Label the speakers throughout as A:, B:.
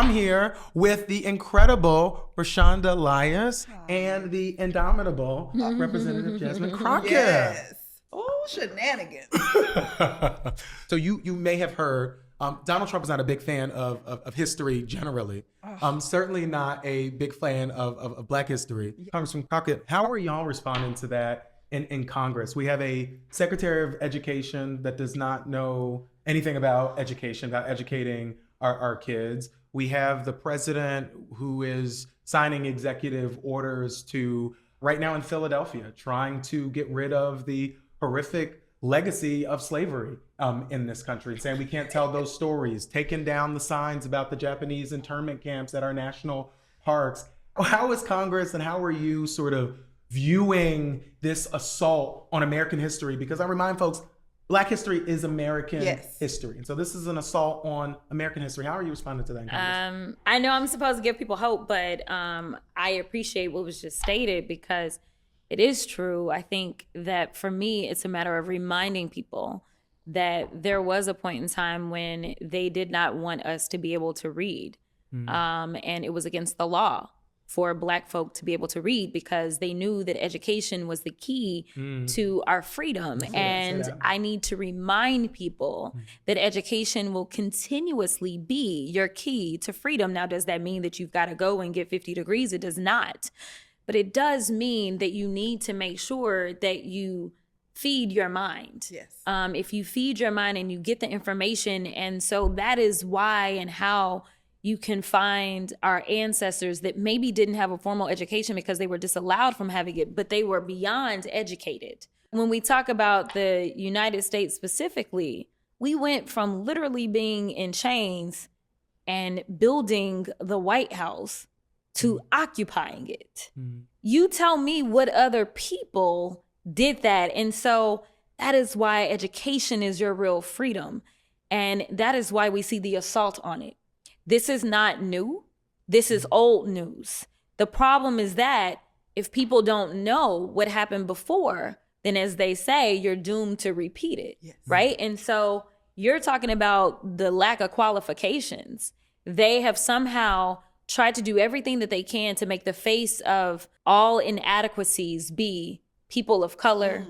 A: I'm here with the incredible Rashonda Elias and the indomitable Representative Jasmine Crockett.
B: Yes. Oh, shenanigans.
A: So you may have heard Donald Trump is not a big fan of history generally. Certainly not a big fan of Black history. Congressman Crockett, how are y'all responding to that in Congress? We have a Secretary of Education that does not know anything about education, about educating our kids. We have the president who is signing executive orders to, right now in Philadelphia, trying to get rid of the horrific legacy of slavery in this country, saying we can't tell those stories, taking down the signs about the Japanese internment camps at our national parks. How is Congress and how are you sort of viewing this assault on American history? Because I remind folks, Black history is American history. And so this is an assault on American history. How are you responding to that in Congress?
C: I know I'm supposed to give people hope, but I appreciate what was just stated because it is true. I think that for me, it's a matter of reminding people that there was a point in time when they did not want us to be able to read. And it was against the law for Black folk to be able to read because they knew that education was the key to our freedom. And I need to remind people that education will continuously be your key to freedom. Now, does that mean that you've got to go and get 50 degrees? It does not. But it does mean that you need to make sure that you feed your mind.
B: Yes.
C: If you feed your mind and you get the information. And so that is why and how you can find our ancestors that maybe didn't have a formal education because they were disallowed from having it, but they were beyond educated. When we talk about the United States specifically, we went from literally being in chains and building the White House to occupying it. You tell me what other people did that. And so that is why education is your real freedom. And that is why we see the assault on it. This is not new. This is old news. The problem is that if people don't know what happened before, then as they say, you're doomed to repeat it, right? And so you're talking about the lack of qualifications. They have somehow tried to do everything that they can to make the face of all inadequacies be people of color.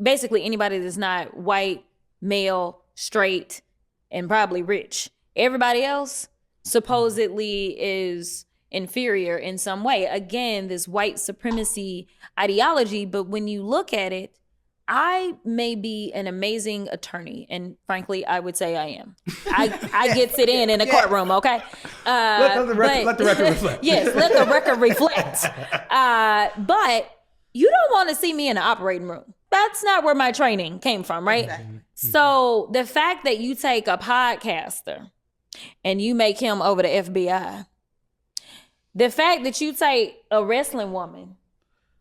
C: Basically anybody that's not white, male, straight, and probably rich. Everybody else supposedly is inferior in some way. Again, this white supremacy ideology, but when you look at it, I may be an amazing attorney, and frankly, I would say I am. I get sit in a courtroom, okay?
A: Let the record reflect.
C: Yes, let the record reflect. But you don't want to see me in an operating room. That's not where my training came from, right? Exactly. So the fact that you take a podcaster and you make him over the FBI, the fact that you take a wrestling woman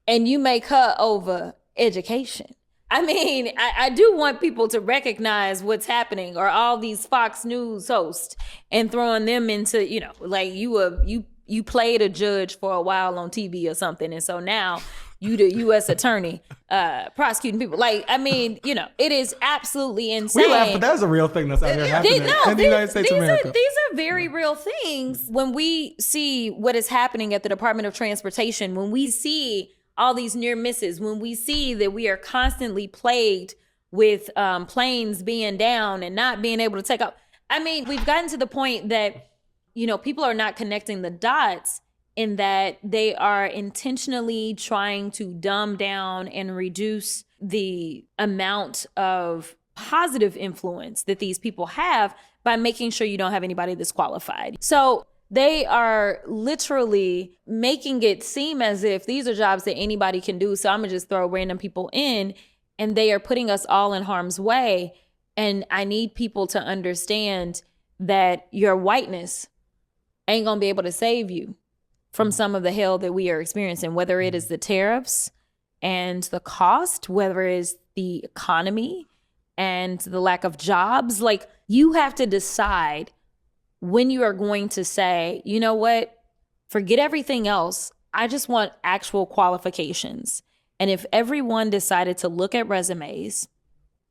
C: and you make her over education. I mean, I do want people to recognize what's happening, or all these Fox News hosts and throwing them into, like you played a judge for a while on TV or something. And so now you the U.S. attorney prosecuting people. Like, I mean, it is absolutely insane.
A: We laugh, but that's a real thing that's out here happening in the United States of America.
C: These are very real things. When we see what is happening at the Department of Transportation, when we see all these near misses, when we see that we are constantly plagued with planes being down and not being able to take off. I mean, we've gotten to the point that, people are not connecting the dots in that they are intentionally trying to dumb down and reduce the amount of positive influence that these people have by making sure you don't have anybody that's qualified. So they are literally making it seem as if these are jobs that anybody can do. So I'm gonna just throw random people in, and they are putting us all in harm's way. And I need people to understand that your whiteness ain't gonna be able to save you from some of the hell that we are experiencing, whether it is the tariffs and the cost, whether it is the economy and the lack of jobs. Like, you have to decide when you are going to say, you know what, forget everything else. I just want actual qualifications. And if everyone decided to look at resumes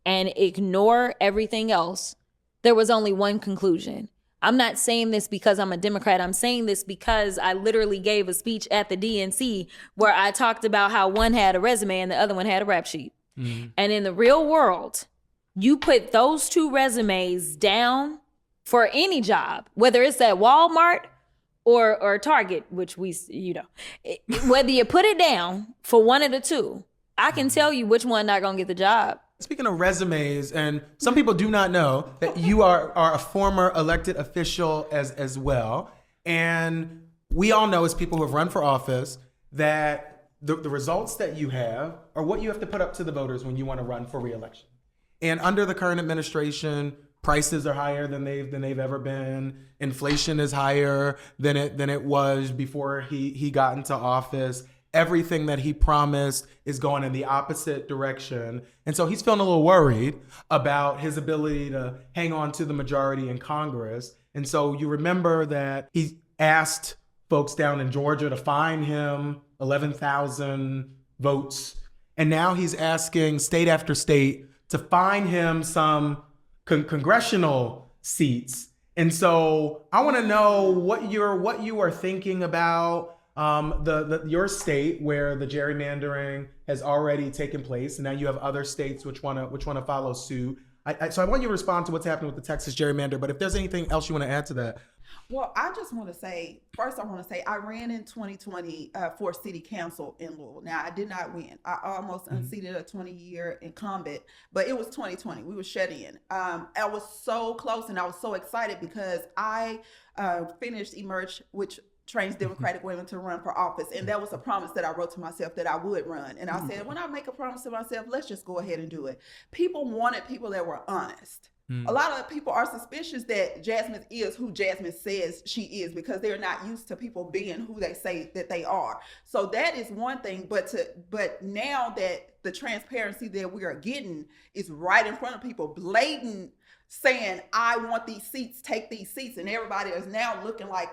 C: and ignore everything else, there was only one conclusion. I'm not saying this because I'm a Democrat. I'm saying this because I literally gave a speech at the DNC where I talked about how one had a resume and the other one had a rap sheet. And in the real world, you put those two resumes down for any job, whether it's at Walmart or Target, which whether you put it down for one of the two, I can tell you which one not gonna get the job.
A: Speaking of resumes, and some people do not know that you are a former elected official as well. And we all know as people who have run for office that the results that you have are what you have to put up to the voters when you want to run for re-election. And under the current administration, prices are higher than they've ever been. Inflation is higher than it was before he got into office. Everything that he promised is going in the opposite direction. And so he's feeling a little worried about his ability to hang on to the majority in Congress. And so you remember that he asked folks down in Georgia to fine him 11,000 votes. And now he's asking state after state to fine him some congressional seats. And so I want to know what you are thinking about your state where the gerrymandering has already taken place, and now you have other states which want to follow suit. So I want you to respond to what's happening with the Texas gerrymander. But if there's anything else you want to add to that.
B: Well, I just want to say, first I want to say I ran in 2020 for city council in Louisville. Now, I did not win. I almost unseated a 20-year incumbent, but it was 2020. We were shut in. I was so close and I was so excited because I finished Emerge, which trains Democratic women to run for office. And that was a promise that I wrote to myself that I would run. And I said, when I make a promise to myself, let's just go ahead and do it. People wanted people that were honest. A lot of people are suspicious that Jasmine is who Jasmine says she is because they're not used to people being who they say that they are. So that is one thing. But now that the transparency that we are getting is right in front of people, blatant saying, I want these seats, take these seats. And everybody is now looking like,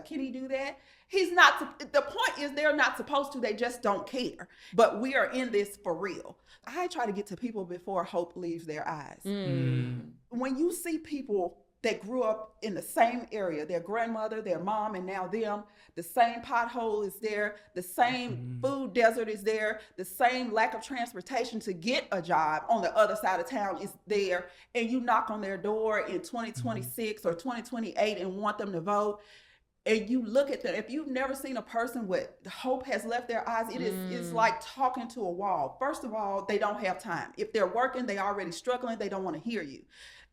B: can he do that? He's not. The point is they're not supposed to. They just don't care. But we are in this for real. I try to get to people before hope leaves their eyes. When you see people that grew up in the same area, their grandmother, their mom, and now them, the same pothole is there, the same food desert is there, the same lack of transportation to get a job on the other side of town is there, and you knock on their door in 2026 or 2028 and want them to vote. And you look at them, if you've never seen a person with hope has left their eyes, it's like talking to a wall. First of all, they don't have time. If they're working, they already struggling, they don't want to hear you.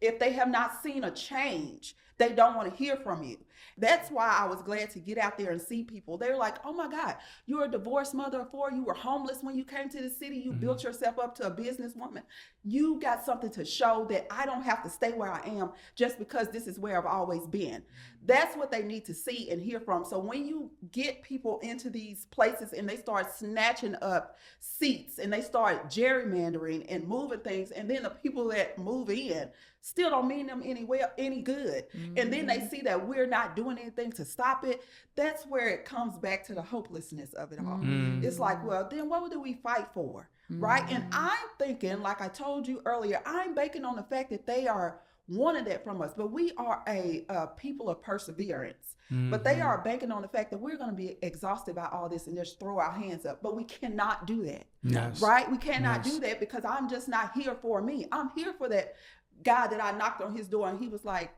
B: If they have not seen a change, they don't want to hear from you. That's why I was glad to get out there and see people. They're like, oh my God, you're a divorced mother of four. You were homeless when you came to the city. You built yourself up to a businesswoman. You got something to show that I don't have to stay where I am just because this is where I've always been. That's what they need to see and hear from. So when you get people into these places and they start snatching up seats and they start gerrymandering and moving things, and then the people that move in still don't mean them any good. And then they see that we're not doing anything to stop it. That's where it comes back to the hopelessness of it all. It's like, well, then what do we fight for? Right? And I'm thinking, like I told you earlier, I'm banking on the fact that they are wanting that from us, but we are a people of perseverance. But they are banking on the fact that we're going to be exhausted by all this and just throw our hands up. But we cannot do that.
A: Yes.
B: Right? We cannot do that because I'm just not here for me. I'm here for that guy that I knocked on his door and he was like,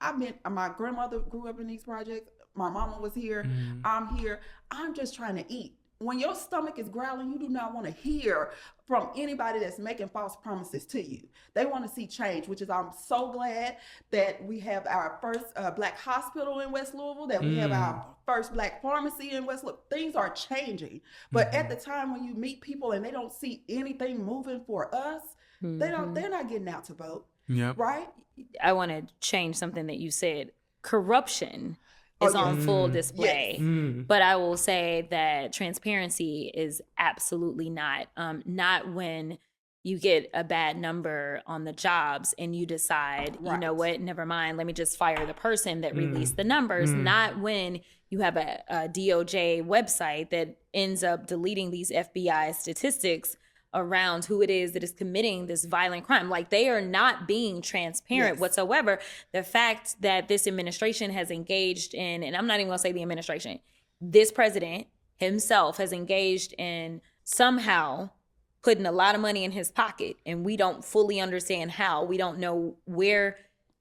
B: my grandmother grew up in these projects. My mama was here. I'm here. I'm just trying to eat. When your stomach is growling, you do not want to hear from anybody that's making false promises to you. They want to see change, which is I'm so glad that we have our first Black hospital in West Louisville, that we have our first Black pharmacy in West Louisville. Things are changing. But at the time when you meet people and they don't see anything moving for us, they're not getting out to vote. Right?
C: I want to change something that you said. Corruption is on full display. But I will say that transparency is absolutely not. Not when you get a bad number on the jobs and you decide, you know what, never mind, let me just fire the person that released the numbers. Not when you have a DOJ website that ends up deleting these FBI statistics around who it is that is committing this violent crime. Like, they are not being transparent whatsoever. The fact that this administration has engaged in, and I'm not even gonna say the administration, this president himself has engaged in somehow putting a lot of money in his pocket, and we don't fully understand how. We don't know where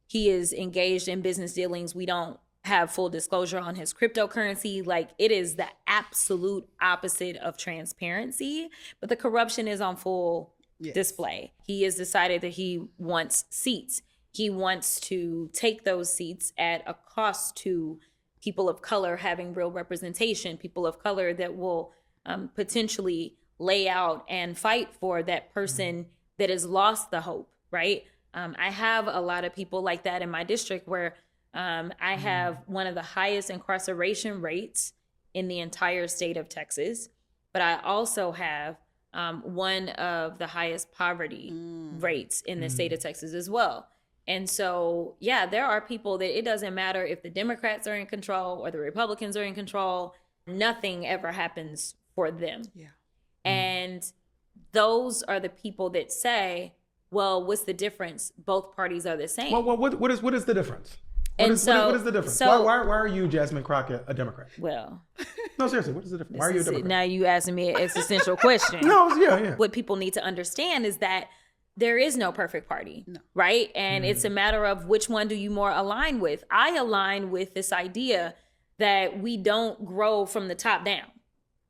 C: he is engaged in business dealings. We don't have full disclosure on his cryptocurrency. Like, it is the absolute opposite of transparency, but the corruption is on full display. He has decided that he wants seats. He wants to take those seats at a cost to people of color having real representation, people of color that will potentially lay out and fight for that person that has lost the hope, right? I have a lot of people like that in my district where I have one of the highest incarceration rates in the entire state of Texas, but I also have one of the highest poverty rates in the state of Texas as well. And so, yeah, there are people that it doesn't matter if the Democrats are in control or the Republicans are in control, nothing ever happens for them. Yeah. And those are the people that say, well, what's the difference? Both parties are the same.
A: Well, what is the difference? What is the difference?
C: So,
A: why are you, Jasmine Crockett, a Democrat?
C: Well,
A: no, seriously, what is the difference? Why are you a Democrat?
C: Now you asking me an existential question.
A: No, yeah.
C: What people need to understand is that there is no perfect party, right? And it's a matter of which one do you more align with. I align with this idea that we don't grow from the top down,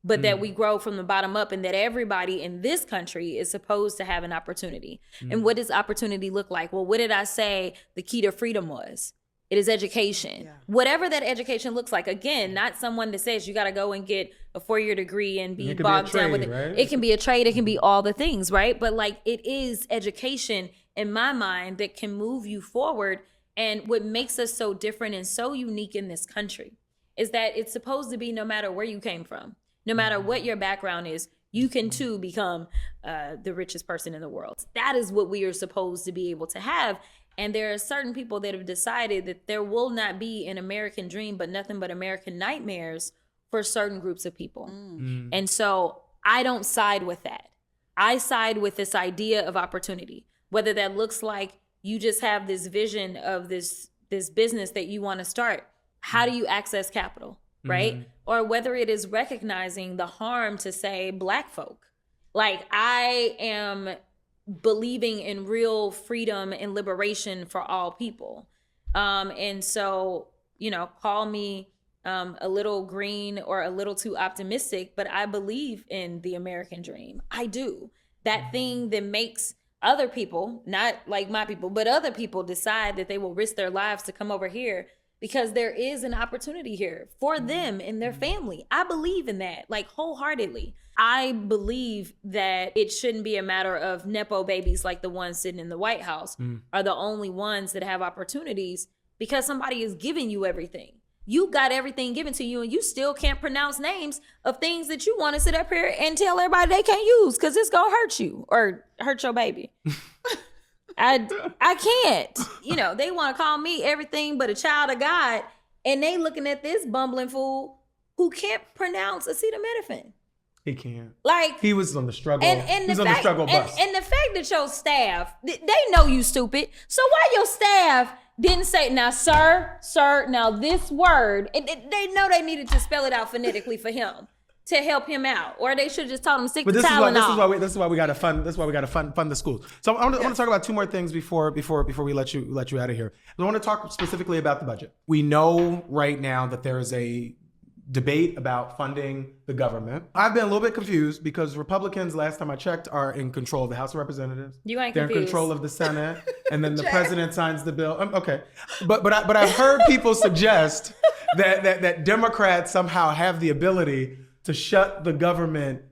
C: but that we grow from the bottom up, and that everybody in this country is supposed to have an opportunity. And what does opportunity look like? Well, what did I say the key to freedom was? It is education. Yeah. Whatever that education looks like. Again, not someone that says you got to go and get a 4-year degree and be bogged down with it. Right? It can be a trade. It can be all the things, right? But like, it is education in my mind that can move you forward. And what makes us so different and so unique in this country is that it's supposed to be no matter where you came from, no matter what your background is, you can too become the richest person in the world. That is what we are supposed to be able to have. And there are certain people that have decided that there will not be an American dream, but nothing but American nightmares for certain groups of people. And so I don't side with that. I side with this idea of opportunity, whether that looks like you just have this vision of this business that you want to start. How do you access capital, right? Or whether it is recognizing the harm to, say, Black folk. Like, I am believing in real freedom and liberation for all people. And so, call me a little green or a little too optimistic, but I believe in the American dream. I do. That thing that makes other people, not like my people, but other people decide that they will risk their lives to come over here because there is an opportunity here for them and their family. I believe in that, like, wholeheartedly. I believe that it shouldn't be a matter of Nepo babies like the ones sitting in the White House are the only ones that have opportunities because somebody is giving you everything. You got everything given to you and you still can't pronounce names of things that you want to sit up here and tell everybody they can't use because it's going to hurt you or hurt your baby. I can't. They want to call me everything but a child of God, and they looking at this bumbling fool who can't pronounce acetaminophen.
A: He can't.
C: Like,
A: he was on the struggle. He's on the struggle bus.
C: And the fact that your staff, they know you stupid. So why your staff didn't say, now, sir, now this word, they know they needed to spell it out phonetically for him to help him out, or they should just told him stick to Tylenol.
A: This is why we got to fund. This is why we got to fund the schools. So I want to talk about two more things before we let you out of here. I want to talk specifically about the budget. We know right now that there is a debate about funding the government. I've been a little bit confused because Republicans, last time I checked, are in control of the House of Representatives.
C: You ain't
A: They're
C: confused.
A: in control of the Senate, and then the president signs the bill. Okay, but I've heard people suggest that Democrats somehow have the ability to shut the government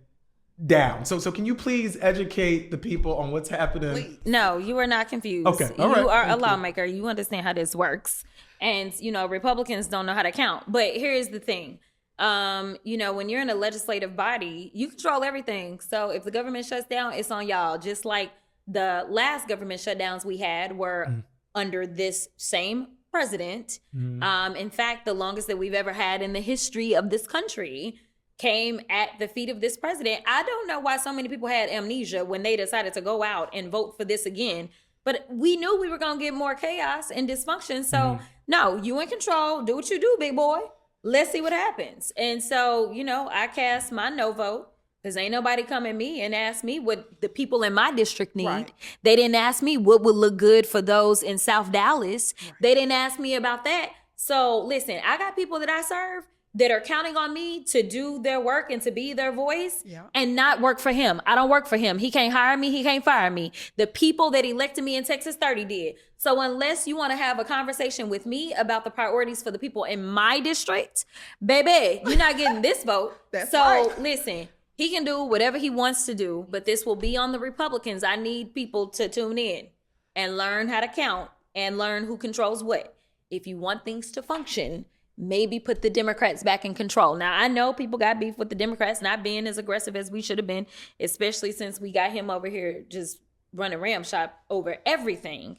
A: down. So can you please educate the people on what's happening?
B: Please.
C: No, you are not confused.
A: Okay, all right.
C: You are a lawmaker. You understand how this works. And, Republicans don't know how to count. But here's the thing. When you're in a legislative body, you control everything. So if the government shuts down, it's on y'all. Just like the last government shutdowns we had were under this same president. In fact, the longest that we've ever had in the history of this country. came at the feet of this president. I don't know why so many people had amnesia when they decided to go out and vote for this again. But we knew we were going to get more chaos and dysfunction. So, no, you in control. Do what you do, big boy. Let's see what happens. And so, I cast my no vote because ain't nobody come at me and ask me what the people in my district need. Right. They didn't ask me what would look good for those in South Dallas. Right. They didn't ask me about that. So, listen, I got people that I serve that are counting on me to do their work and to be their voice and not work for him. I don't work for him. He can't hire me. He can't fire me. The people that elected me in Texas 30 did. So unless you want to have a conversation with me about the priorities for the people in my district, baby, you're not getting this vote.
B: That's
C: so
B: right.
C: Listen, he can do whatever he wants to do, but this will be on the Republicans. I need people to tune in and learn how to count and learn who controls what. If you want things to function, maybe put the Democrats back in control. Now, I know people got beef with the Democrats not being as aggressive as we should have been, especially since we got him over here just running ramshot over everything.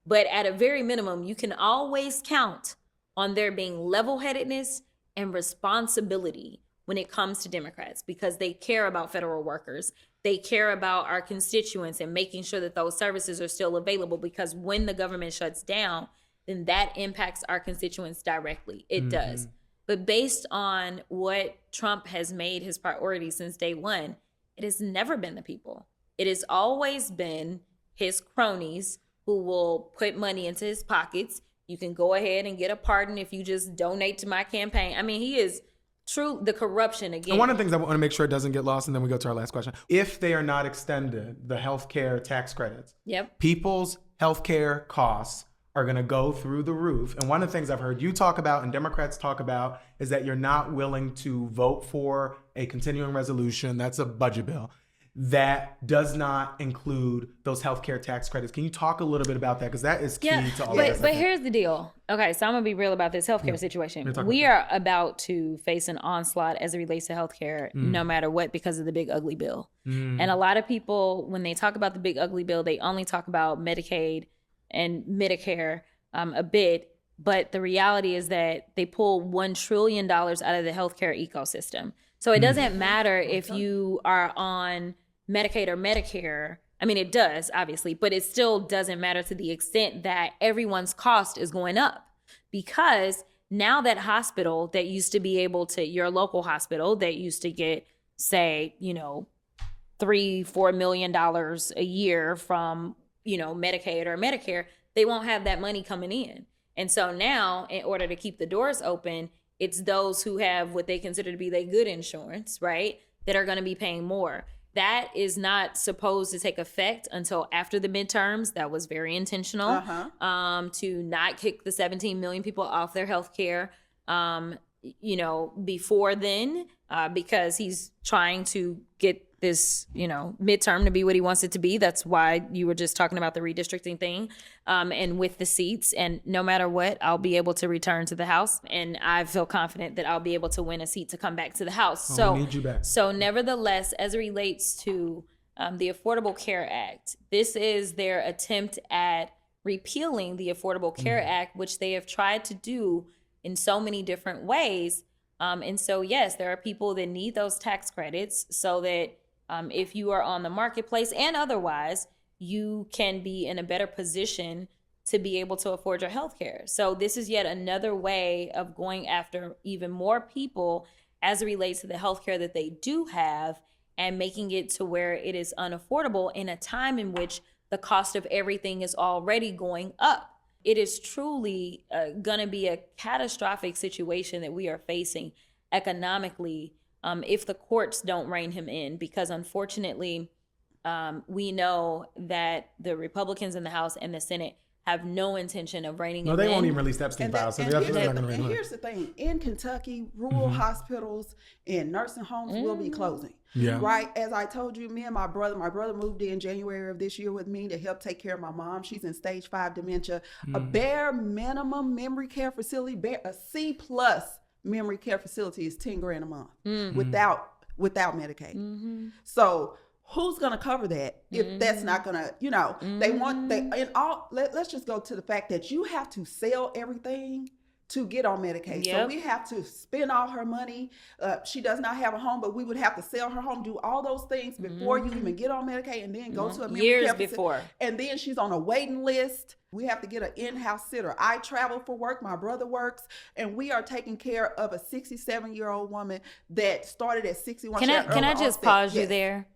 C: But at a very minimum, you can always count on there being level-headedness and responsibility when it comes to Democrats because they care about federal workers. They care about our constituents and making sure that those services are still available because when the government shuts down, then that impacts our constituents directly. It does. But based on what Trump has made his priority since day one, it has never been the people. It has always been his cronies who will put money into his pockets. You can go ahead and get a pardon if you just donate to my campaign. I mean, he is true, the corruption again.
A: And one of the things I want to make sure it doesn't get lost, and then we go to our last question. If they are not extended, the healthcare tax credits, people's healthcare costs are going to go through the roof. And one of the things I've heard you talk about and Democrats talk about is that you're not willing to vote for a continuing resolution, that's a budget bill, that does not include those healthcare tax credits. Can you talk a little bit about that? Because that is key to all of this.
C: But here's the deal. Okay, so I'm going to be real about this healthcare situation. We are about to face an onslaught as it relates to healthcare, no matter what, because of the big ugly bill. And a lot of people, when they talk about the big ugly bill, they only talk about Medicaid and Medicare a bit, but the reality is that they pull $1 trillion out of the healthcare ecosystem. So it doesn't matter if you are on Medicaid or Medicare. I mean, it does, obviously, but it still doesn't matter to the extent that everyone's cost is going up because now that hospital that used to be able to, your local hospital that used to get, say, $3-4 million a year from Medicaid or Medicare, they won't have that money coming in. And so now, in order to keep the doors open, it's those who have what they consider to be their good insurance, right, that are going to be paying more. That is not supposed to take effect until after the midterms. That was very intentional to not kick the 17 million people off their health care, before then, because he's trying to get this, midterm to be what he wants it to be. That's why you were just talking about the redistricting thing, and with the seats. And no matter what, I'll be able to return to the House. And I feel confident that I'll be able to win a seat to come back to the House.
A: We need you back.
C: So nevertheless, as it relates to the Affordable Care Act, this is their attempt at repealing the Affordable Care Act, which they have tried to do in so many different ways. And so, yes, there are people that need those tax credits so that if you are on the marketplace and otherwise, you can be in a better position to be able to afford your health care. So this is yet another way of going after even more people as it relates to the health care that they do have and making it to where it is unaffordable in a time in which the cost of everything is already going up. It is truly going to be a catastrophic situation that we are facing economically if the courts don't rein him in, because unfortunately, we know that the Republicans in the House and the Senate have no intention of reining him in.
A: No, they won't even release Epstein files. So they're not going to rein him in.
B: Here's the thing. In Kentucky, rural hospitals and nursing homes will be closing.
A: Yeah.
B: Right. As I told you, me and my brother moved in January of this year with me to help take care of my mom. She's in stage 5 dementia. A bare minimum memory care facility, a C+ memory care facility is $10,000 a month without Medicaid. So who's going to cover that if that's not going to, let's just go to the fact that you have to sell everything to get on Medicaid. So we have to spend all her money. She does not have a home, but we would have to sell her home, do all those things before you even get on Medicaid, and then go to a memory
C: years
B: care
C: before.
B: And then she's on a waiting list. We have to get an in-house sitter. I travel for work. My brother works, and we are taking care of a 67-year-old woman that started at 61.
C: Can I just pause you there?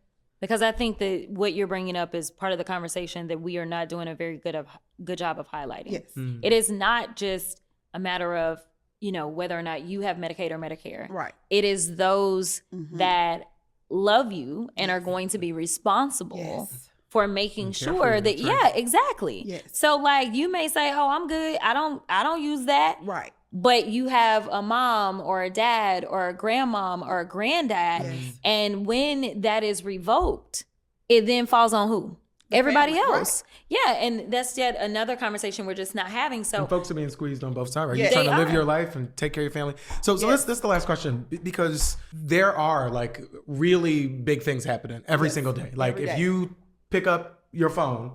C: Because I think that what you're bringing up is part of the conversation that we are not doing a very good job of highlighting.
B: Yes.
C: It is not just a matter of, whether or not you have Medicaid or Medicare.
B: Right.
C: It is those that love you and are going to be responsible for making sure that, exactly.
B: Yes.
C: So like you may say, oh, I'm good. I don't use that.
B: Right.
C: But you have a mom or a dad or a grandmom or a granddad. And when that is revoked, it then falls on who? Everybody else. Right. Yeah. And that's yet another conversation we're just not having. So
A: and folks are being squeezed on both sides, right? You're trying to live your life and take care of your family. So this is the last question, because there are like really big things happening every single day. Like if you pick up your phone,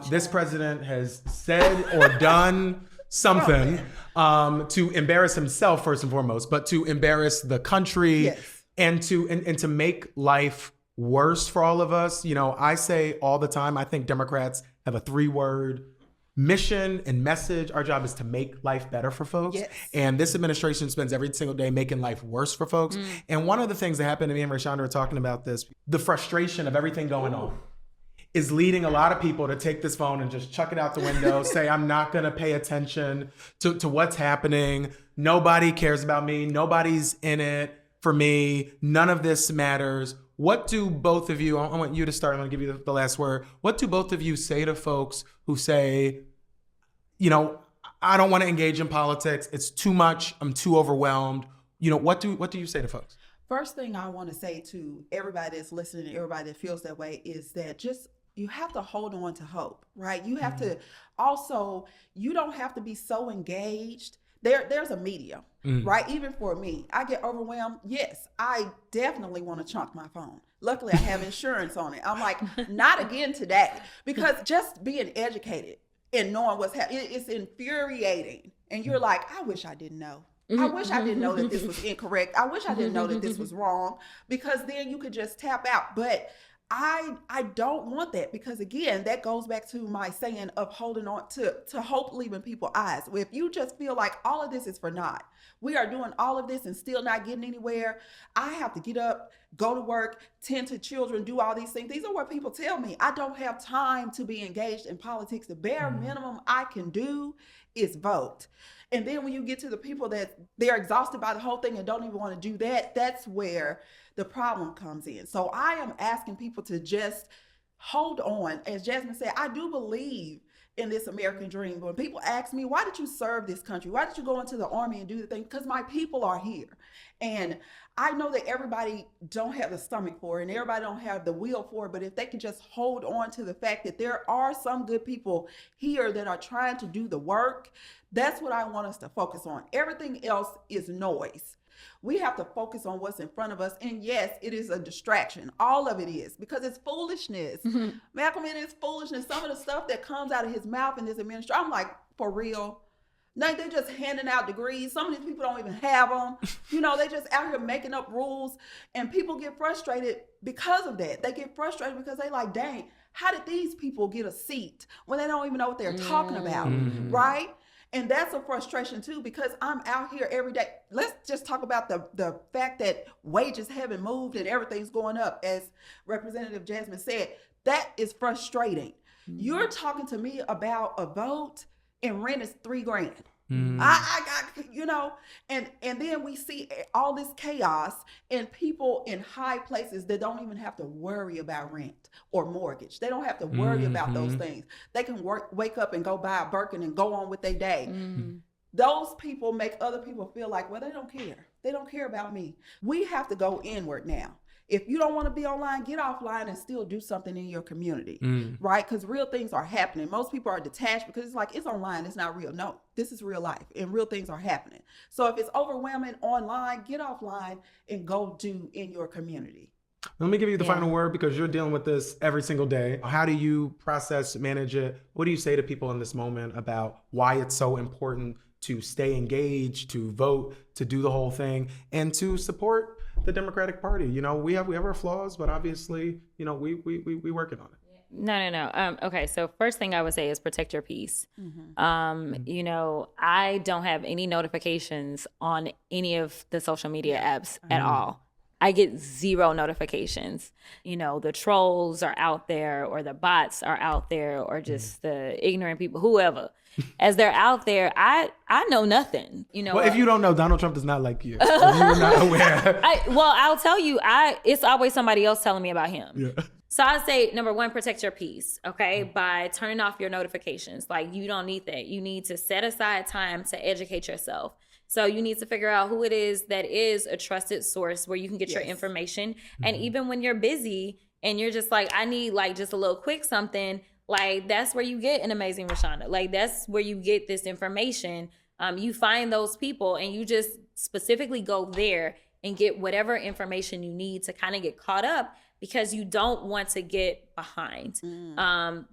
A: this president has said or done something to embarrass himself first and foremost, but to embarrass the country and to make life worse for all of us. I say all the time, I think Democrats have a 3-word mission and message. Our job is to make life better for folks. And this administration spends every single day making life worse for folks. And one of the things that happened to me and Rayshonda were talking about this, the frustration of everything going on is leading a lot of people to take this phone and just chuck it out the window, say, I'm not going to pay attention to what's happening. Nobody cares about me. Nobody's in it for me. None of this matters. What do both of you, I want you to start, I'm going to give you the last word. What do both of you say to folks who say, I don't want to engage in politics. It's too much. I'm too overwhelmed. What do you say to folks?
B: First thing I want to say to everybody that's listening, everybody that feels that way, is that you have to hold on to hope, right? You have to also, you don't have to be so engaged. There's a medium, right? Even for me, I get overwhelmed. Yes, I definitely want to chunk my phone. Luckily, I have insurance on it. I'm like, not again today, because just being educated and knowing what's happening, it's infuriating. And you're like, I wish I didn't know. I wish I didn't know that this was incorrect. I wish I didn't know that this was wrong, because then you could just tap out. But I don't want that, because again, that goes back to my saying of holding on to hope leaving people's eyes. If you just feel like all of this is for naught, we are doing all of this and still not getting anywhere. I have to get up, go to work, tend to children, do all these things. These are what people tell me. I don't have time to be engaged in politics. The bare minimum I can do is vote. And then when you get to the people that they're exhausted by the whole thing and don't even want to do that, that's where the problem comes in. So I am asking people to just hold on. As Jasmine said, I do believe in this American dream. When people ask me, why did you serve this country? Why did you go into the army and do the thing? Because my people are here. And I know that everybody don't have the stomach for it and everybody don't have the will for it, but if they can just hold on to the fact that there are some good people here that are trying to do the work, that's what I want us to focus on. Everything else is noise. We have to focus on what's in front of us. And yes, it is a distraction. All of it is, because it's foolishness. Malcolm, it is foolishness. Some of the stuff that comes out of his mouth in this administration, I'm like, for real? No, they're just handing out degrees. Some of these people don't even have them. They just out here making up rules, and people get frustrated because of that. They get frustrated because they like, dang, how did these people get a seat when they don't even know what they're talking about, right? And that's a frustration too, because I'm out here every day. Let's just talk about the fact that wages haven't moved and everything's going up. As Representative Jasmine said, that is frustrating. You're talking to me about a vote and rent is $3,000. I got, and then we see all this chaos and people in high places that don't even have to worry about rent or mortgage. They don't have to worry about those things. They can wake up and go buy a Birkin and go on with their day. Those people make other people feel like, well, they don't care. They don't care about me. We have to go inward now. If you don't want to be online, get offline and still do something in your community, right? Because real things are happening. Most people are detached because it's like, it's online, it's not real. No, this is real life and real things are happening. So if it's overwhelming online, get offline and go do in your community.
A: Let me give you the final word, because you're dealing with this every single day. How do you process, manage it? What do you say to people in this moment about why it's so important to stay engaged, to vote, to do the whole thing, and to support the Democratic Party. You know, we have our flaws, but obviously, you know, we working on it.
C: No. Okay, so first thing I would say is protect your peace. You know, I don't have any notifications on any of the social media apps at all. I get 0 notifications. You know, the trolls are out there, or the bots are out there, or just the ignorant people, whoever. As they're out there, I know nothing. You know,
A: well, if you don't know, Donald Trump does not like you. If you're not aware.
C: I'll tell you, it's always somebody else telling me about him.
A: Yeah.
C: So I say, number one, protect your peace, okay? By turning off your notifications. Like, you don't need that. You need to set aside time to educate yourself. So you need to figure out who it is that is a trusted source where you can get your information. And even when you're busy and you're just like, I need like just a little quick something, like that's where you get an Amazing Rashonda. Like that's where you get this information. You find those people and you just specifically go there and get whatever information you need to kind of get caught up, because you don't want to get behind.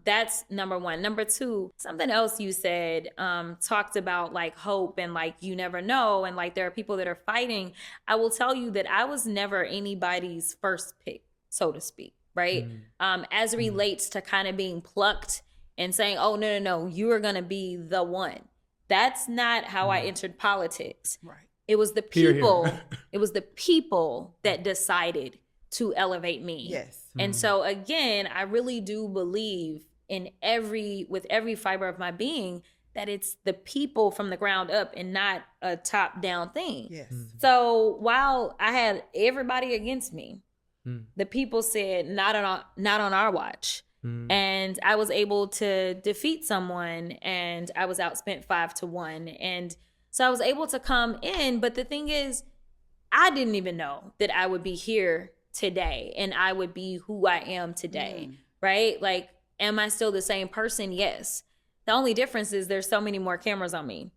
C: That's number one. Number two, something else you said, talked about like hope and like you never know, and like there are people that are fighting. I will tell you that I was never anybody's first pick, so to speak, right? As it relates to kind of being plucked and saying, oh, no, you are gonna be the one. That's not how I entered politics.
B: Right.
C: It was the people, it was the people that decided to elevate me.
B: Yes.
C: And so again, I really do believe with every fiber of my being that it's the people from the ground up and not a top down thing.
B: Yes.
C: So while I had everybody against me, the people said not on our watch. And I was able to defeat someone, and I was outspent 5-1. And so I was able to come in, but the thing is, I didn't even know that I would be here today and I would be who I am today, right? Like, am I still the same person? Yes. The only difference is there's so many more cameras on me.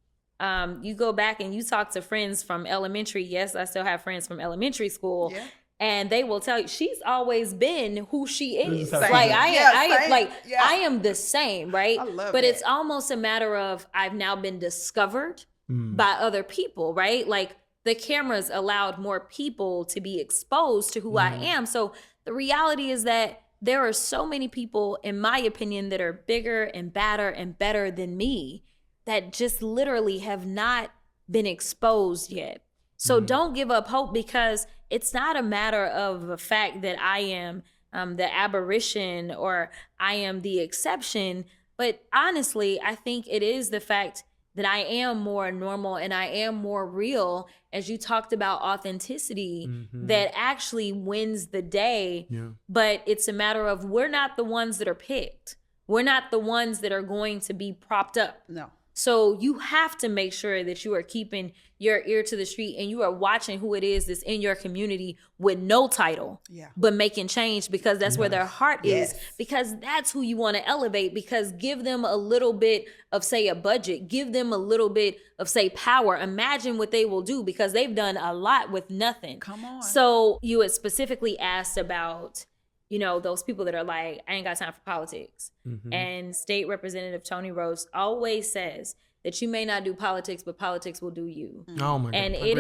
C: You go back and you talk to friends from elementary. Yes, I still have friends from elementary school. Yeah. And they will tell you she's always been who she is.
A: Same.
C: Like I am the same, right?
B: I love
C: but
B: that.
C: It's almost a matter of I've now been discovered by other people, right? Like the cameras allowed more people to be exposed to who I am. So the reality is that there are so many people, in my opinion, that are bigger and badder and better than me that just literally have not been exposed yet. So don't give up hope, because it's not a matter of the fact that I am the aberration or I am the exception. But honestly, I think it is the fact that I am more normal and I am more real, as you talked about authenticity, that actually wins the day. Yeah. But it's a matter of we're not the ones that are picked. We're not the ones that are going to be propped up.
B: No.
C: So you have to make sure that you are keeping your ear to the street and you are watching who it is that's in your community with no title, but making change, because that's where their heart is, because that's who you want to elevate. Because give them a little bit of, say, a budget, give them a little bit of, say, power. Imagine what they will do, because they've done a lot with nothing.
B: Come on.
C: So you had specifically asked about, you know, those people that are like, I ain't got time for politics. And State Representative Tony Rose always says that you may not do politics, but politics will do you.
A: Oh my God.
C: And it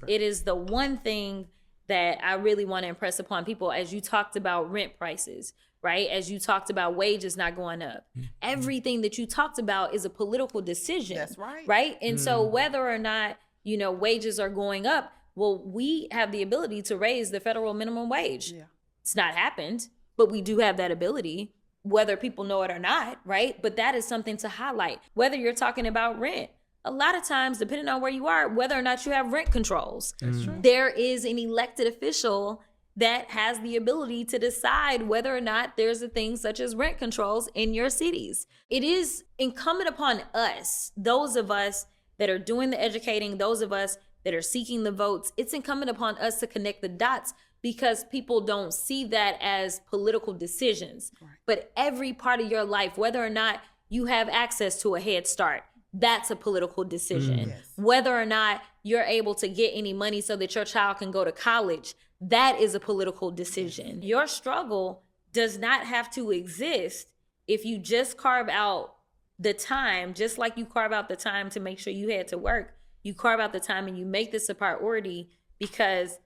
C: is the one thing that I really want to impress upon people, as you talked about rent prices, right? As you talked about wages not going up. Everything that you talked about is a political decision.
B: That's right.
C: Right? And so whether or not, you know, wages are going up, well, we have the ability to raise the federal minimum wage. Yeah. It's not happened, but we do have that ability, whether people know it or not, right? But that is something to highlight. Whether you're talking about rent, a lot of times, depending on where you are, whether or not you have rent controls, there is an elected official that has the ability to decide whether or not there's a thing such as rent controls in your cities. It is incumbent upon us, those of us that are doing the educating, those of us that are seeking the votes, it's incumbent upon us to connect the dots, because people don't see that as political decisions. Right. But every part of your life, whether or not you have access to a Head Start, that's a political decision. Yes. Whether or not you're able to get any money so that your child can go to college, that is a political decision. Your struggle does not have to exist if you just carve out the time, just like you carve out the time to make sure you head to work, you carve out the time and you make this a priority, because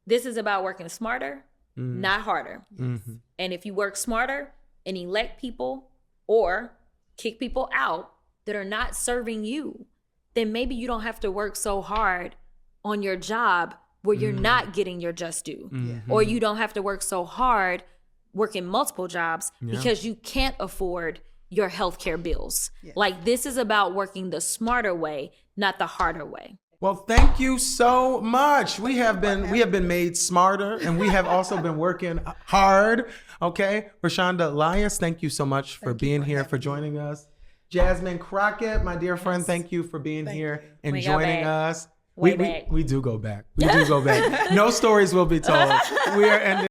C: this is about working smarter, not harder.
A: Mm-hmm.
C: And if you work smarter and elect people or kick people out that are not serving you, then maybe you don't have to work so hard on your job where you're not getting your just due.
A: Mm-hmm.
C: Or you don't have to work so hard working multiple jobs because you can't afford your healthcare bills. Like, this is about working the smarter way, not the harder way.
A: Well, thank you so much. We have been made smarter, and we have also been working hard. Okay, Rashonda Elias, thank you so much for being here, for joining us. Jasmine Crockett, my dear friend, thank you for being here and joining us. We do go back. We do go back. No stories will be told. We are ending.